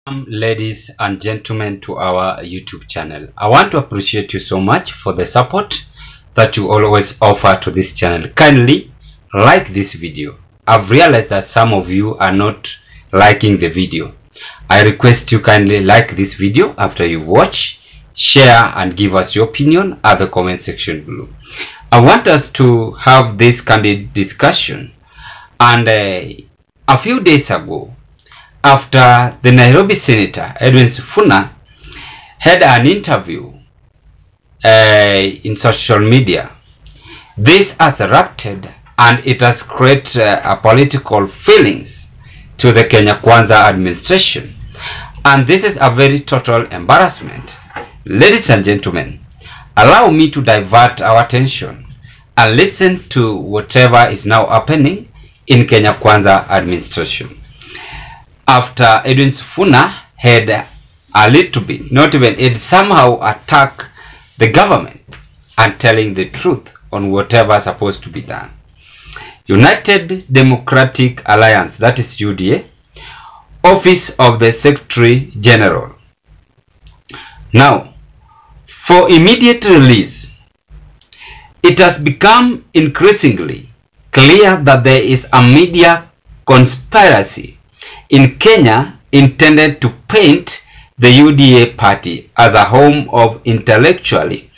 Ladies and gentlemen, to our YouTube channel. I want to appreciate you so much for the support that you always offer to this channel. Kindly like this video. I've realized that some of you are not liking the video. I request you kindly like this video after you watch, share and give us your opinion at the comment section below. I want us to have this candid discussion, and a few days ago, after the Nairobi Senator Edwin Sifuna had an interview in social media, this has erupted and it has created a political feelings to the Kenya Kwanza administration, and this is a very total embarrassment. Ladies and gentlemen, allow me to divert our attention and listen to whatever is now happening in Kenya Kwanza administration. After Edwin Sifuna had a little bit, not even, it somehow attacked the government and telling the truth on whatever is supposed to be done. United Democratic Alliance, that is UDA, Office of the Secretary General. Now, for immediate release, it has become increasingly clear that there is a media conspiracy in Kenya intended to paint the UDA party as a home of intellectually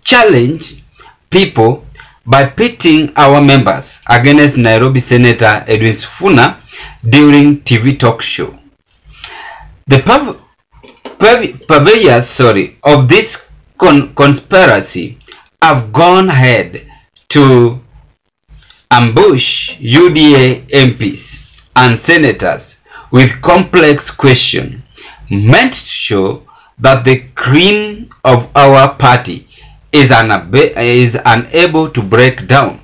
challenged people by pitting our members against Nairobi Senator Edwin Sifuna during TV talk show. The purveyors of this conspiracy have gone ahead to ambush UDA MPs and senators with complex questions meant to show that the cream of our party is unable to break down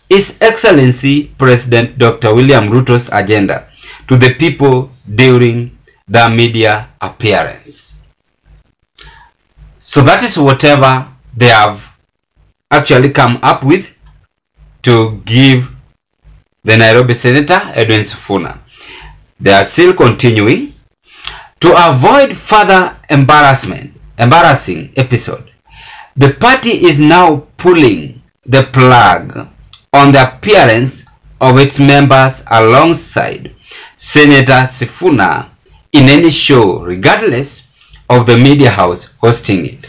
His Excellency President Dr. William Ruto's agenda to the people during the media appearance. So that is whatever they have actually come up with to give the Nairobi Senator Edwin Sifuna. They are still continuing. To avoid further embarrassing episode, the party is now pulling the plug on the appearance of its members alongside Senator Sifuna in any show, regardless of the media house hosting it.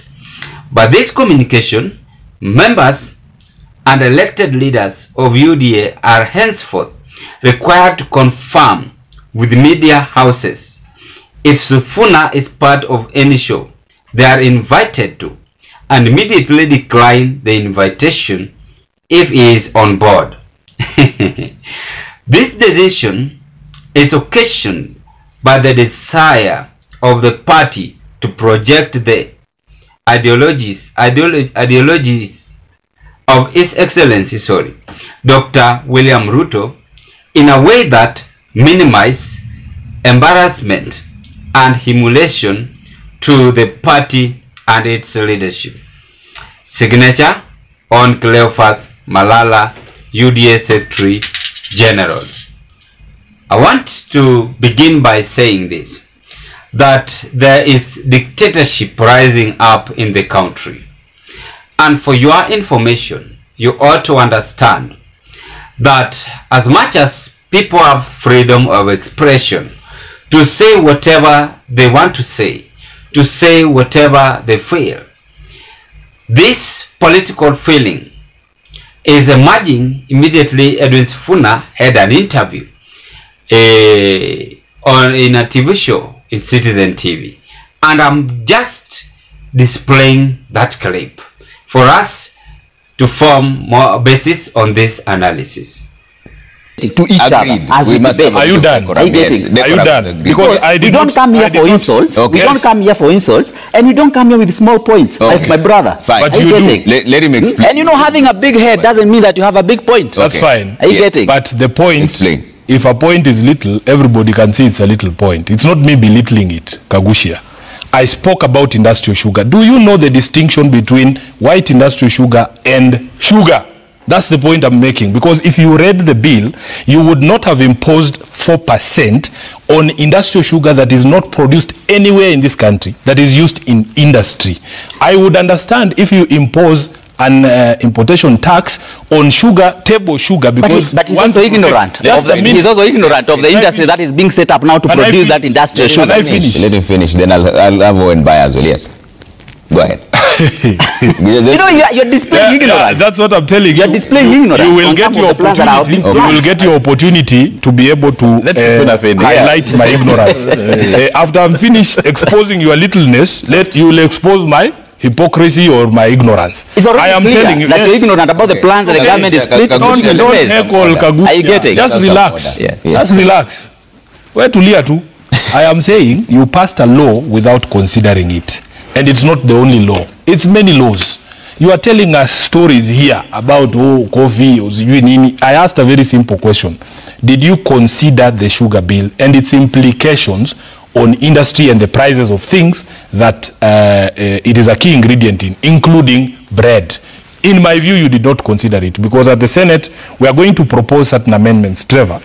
By this communication, members and elected leaders of UDA are henceforth required to confirm with media houses if Sifuna is part of any show they are invited to, and immediately decline the invitation if he is on board. This decision is occasioned by the desire of the party to project the ideologies of His Excellency Dr. William Ruto in a way that minimize embarrassment and humiliation to the party and its leadership. Signature on Cleophas Malala, UDA Secretary General. I want to begin by saying this, that there is dictatorship rising up in the country. And for your information, you ought to understand that as much as people have freedom of expression to say whatever they want to say whatever they feel, this political feeling is emerging immediately. Edwin Sifuna had an interview in a TV show in Citizen TV, and I'm just displaying that clip for us to form more basis on this analysis. To each other as we must. Are you done? Are you getting? Are you done? Because we don't come here for insults. Okay. We don't come here for insults, and we don't come here with small points like my brother. Fine. But are you getting? Let him explain. And you know, having a big head doesn't mean that you have a big point. That's fine. Are you getting? But the point, explain. If a point is little, everybody can see it's a little point. It's not me belittling it, Kagushia. I spoke about industrial sugar. Do you know the distinction between white industrial sugar and sugar? That's the point I'm making. Because if you read the bill, you would not have imposed 4% on industrial sugar that is not produced anywhere in this country, that is used in industry. I would understand if you impose an importation tax on sugar, table sugar, because but he's also ignorant. He's also ignorant of the industry that is being set up now to produce that industrial sugar. Let me finish. Then I'll have one buy as well. Yes. Go ahead. You're displaying ignorance. That's what I'm telling you. You're displaying ignorance. You will get your opportunity. You will get your opportunity to be able to highlight my ignorance. After I'm finished exposing your littleness, you will expose my hypocrisy or my ignorance. I am telling you that you're ignorant about the plans that the government is splitting. Don't Are you getting? Just relax. Just relax. Where to Leah to? I am saying you passed a law without considering it. And it's not the only law. It's many laws. You are telling us stories here about coffee or nini. I asked a very simple question. Did you consider the sugar bill and its implications on industry and the prices of things that it is a key ingredient in, including bread? In my view, you did not consider it, because at the Senate, we are going to propose certain amendments, Trevor,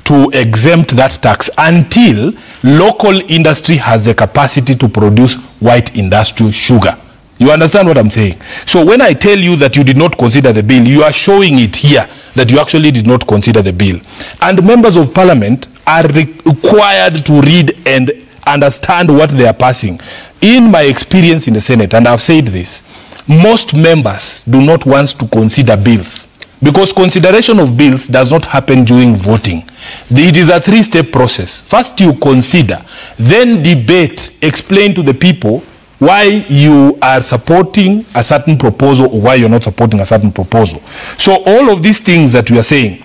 to exempt that tax until local industry has the capacity to produce white industrial sugar. You understand what I'm saying? So when I tell you that you did not consider the bill, you are showing it here that you actually did not consider the bill. And members of parliament are required to read and understand what they are passing. In my experience in the Senate, and I've said this, most members do not want to consider bills, because consideration of bills does not happen during voting. It is a three-step process. First you consider, then debate, explain to the people why you are supporting a certain proposal or why you're not supporting a certain proposal. So all of these things that we are saying,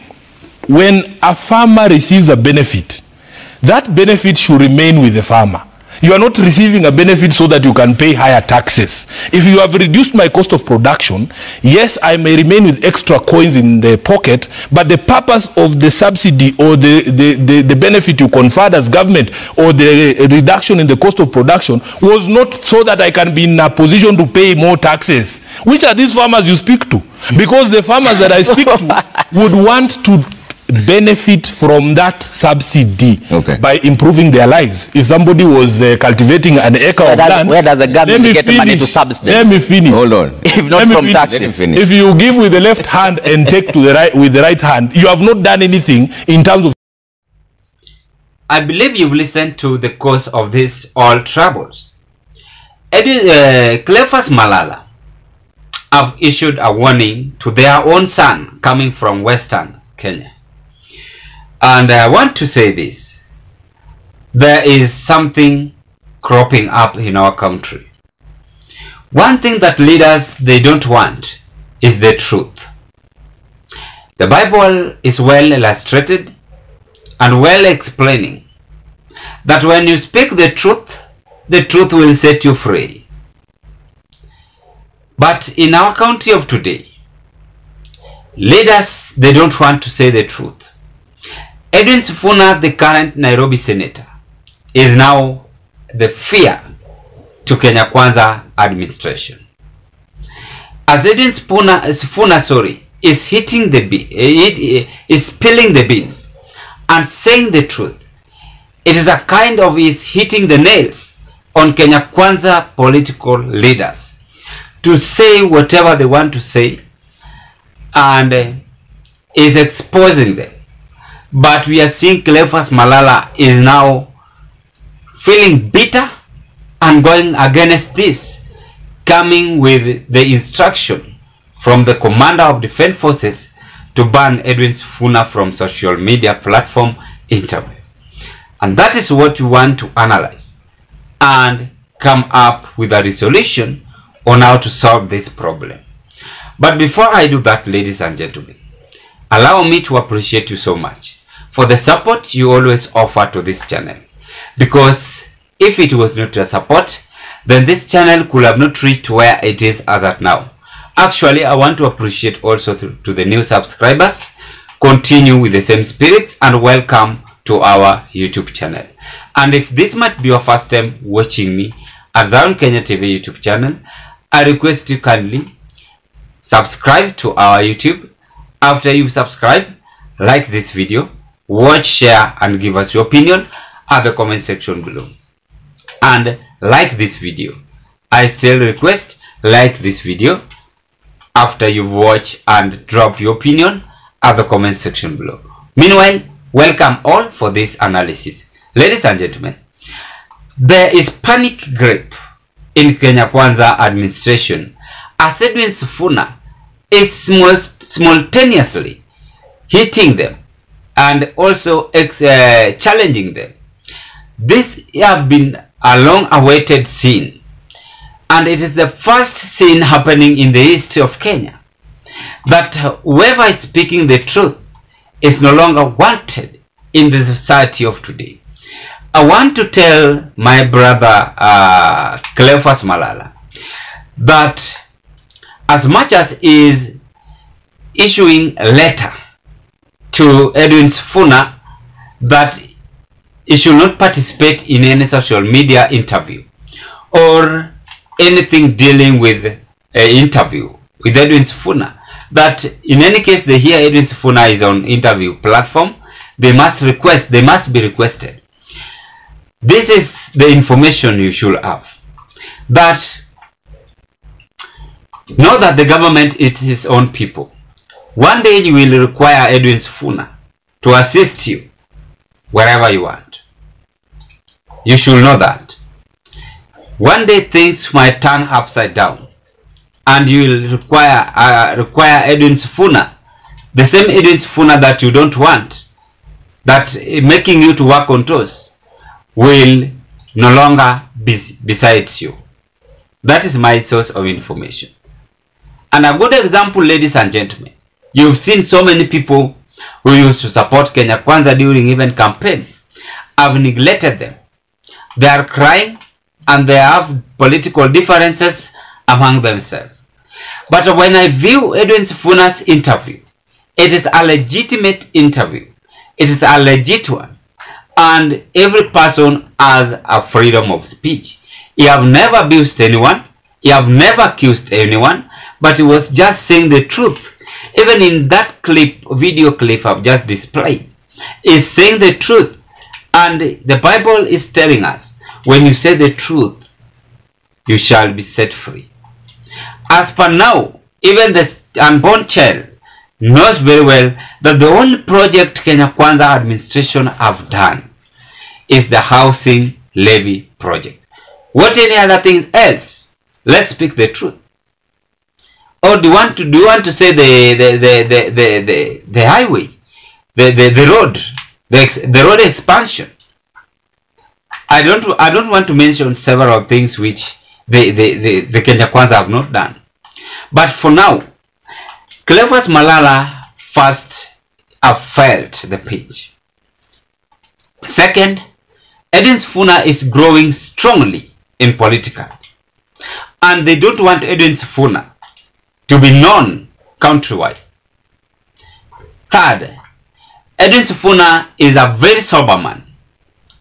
when a farmer receives a benefit, that benefit should remain with the farmer. You are not receiving a benefit so that you can pay higher taxes. If you have reduced my cost of production, yes, I may remain with extra coins in the pocket, but the purpose of the subsidy or the benefit you conferred as government or the reduction in the cost of production was not so that I can be in a position to pay more taxes. Which are these farmers you speak to? Because the farmers that I speak to would want to benefit from that subsidy by improving their lives. If somebody was cultivating an acre of land, where does the government get money to subsidize? Let me finish. Hold on. If not from taxes. If you give with the left hand and take to the right with the right hand, you have not done anything in terms of. I believe you've listened to the cause of these all troubles. Cleophas Malala have issued a warning to their own son coming from Western Kenya. And I want to say this. There is something cropping up in our country. One thing that leaders, they don't want is the truth. The Bible is well illustrated and well explaining that when you speak the truth will set you free. But in our country of today, leaders, they don't want to say the truth. Edwin Sifuna, the current Nairobi senator, is now the fear to Kenya Kwanza administration. As Edwin Sifuna, is hitting the is spilling the beans and saying the truth, it is a kind of is hitting the nails on Kenya Kwanza political leaders to say whatever they want to say, and is exposing them. But we are seeing Cleophas Malala is now feeling bitter and going against this, coming with the instruction from the Commander of Defense Forces to ban Edwin Sifuna from social media platform interview. And that is what we want to analyze and come up with a resolution on how to solve this problem. But before I do that, ladies and gentlemen, allow me to appreciate you so much for the support you always offer to this channel. Because if it was not your support, then this channel could have not reached where it is as at now. Actually, I want to appreciate also to the new subscribers. Continue with the same spirit and welcome to our YouTube channel. And if this might be your first time watching me at Zion Kenya TV YouTube channel, I request you kindly subscribe to our YouTube After you subscribe, like this video, watch, share, and give us your opinion at the comment section below. And like this video. I still request, like this video after you've watched, and drop your opinion at the comment section below. Meanwhile, welcome all for this analysis. Ladies and gentlemen, there is panic grip in Kenya Kwanza administration as Edwin Sifuna is simultaneously hitting them and also challenging them. This has been a long-awaited scene, and it is the first scene happening in the history of Kenya that whoever is speaking the truth is no longer wanted in the society of today. I want to tell my brother Cleophas Malala that as much as he is issuing a letter to Edwin Sifuna that he should not participate in any social media interview or anything dealing with an interview with Edwin Sifuna, that in any case they hear Edwin Sifuna is on interview platform, they must be requested. This is the information you should have. That know that the government is its own people. One day you will require Edwin Sifuna to assist you wherever you want. You should know that. One day things might turn upside down, and you will require Edwin Sifuna, the same Edwin Sifuna that you don't want, that making you to work on toes, will no longer be besides you. That is my source of information. And a good example, ladies and gentlemen, you've seen so many people who used to support Kenya Kwanza during even campaign have neglected them. They are crying and they have political differences among themselves. But when I view Edwin Sifuna's interview, it is a legitimate interview. It is a legit one. And every person has a freedom of speech. He have never abused anyone. He have never accused anyone. But he was just saying the truth. Even in that clip, video clip I've just displayed, is saying the truth. And the Bible is telling us, when you say the truth, you shall be set free. As per now, even the unborn child knows very well that the only project Kenya Kwanza administration have done is the housing levy project. What any other things else? Let's speak the truth. Or do you want to say the highway, the road expansion? I don't want to mention several things which the Kenya Kwanza have not done. But for now, Cleophas Malala first have felt the pitch. Second, Edwin Sifuna is growing strongly in political, and they don't want Edwin Sifuna to be known countrywide. Third, Edwin Sifuna is a very sober man,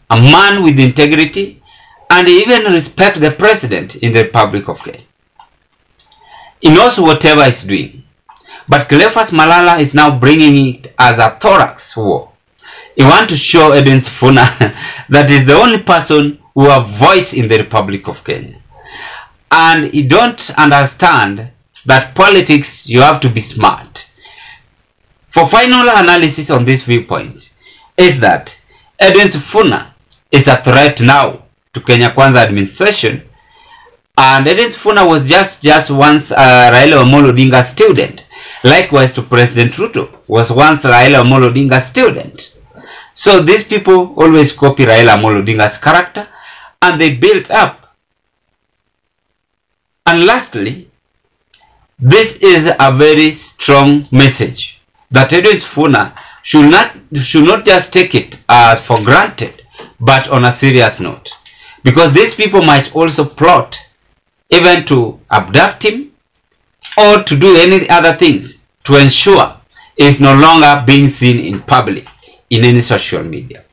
a man with integrity, and he even respects the president in the Republic of Kenya. He knows whatever he's doing. But Cleophas Malala is now bringing it as a thorax war. He wants to show Edwin Sifuna that he's the only person who has voice in the Republic of Kenya. And he don't understand that politics, you have to be smart. For final analysis on this viewpoint, is that Edwin Sifuna is a threat now to Kenya Kwanza administration. And Edwin Sifuna was just once Raila Amolo Odinga's student. Likewise to President Ruto was once Raila Amolo Odinga's student. So these people always copy Raila Amolo Odinga's character, and they built up. And lastly, this is a very strong message that Edwin Sifuna should not just take it as for granted, but on a serious note. Because these people might also plot even to abduct him or to do any other things to ensure he is no longer being seen in public in any social media.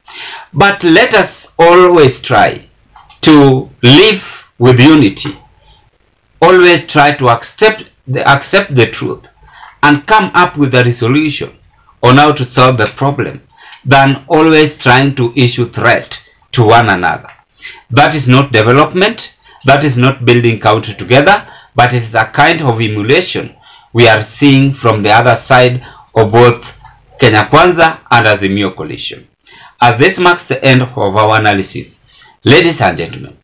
But let us always try to live with unity. Always try to accept the truth and come up with a resolution on how to solve the problem than always trying to issue threat to one another. That is not development, that is not building country together, but it is a kind of emulation we are seeing from the other side of both Kenya Kwanza and Azimio coalition. As this marks the end of our analysis, ladies and gentlemen,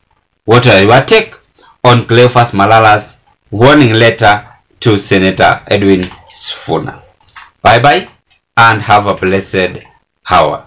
what are your take on Cleophas Malala's warning letter to Senator Edwin Sifuna? Bye bye and have a blessed hour.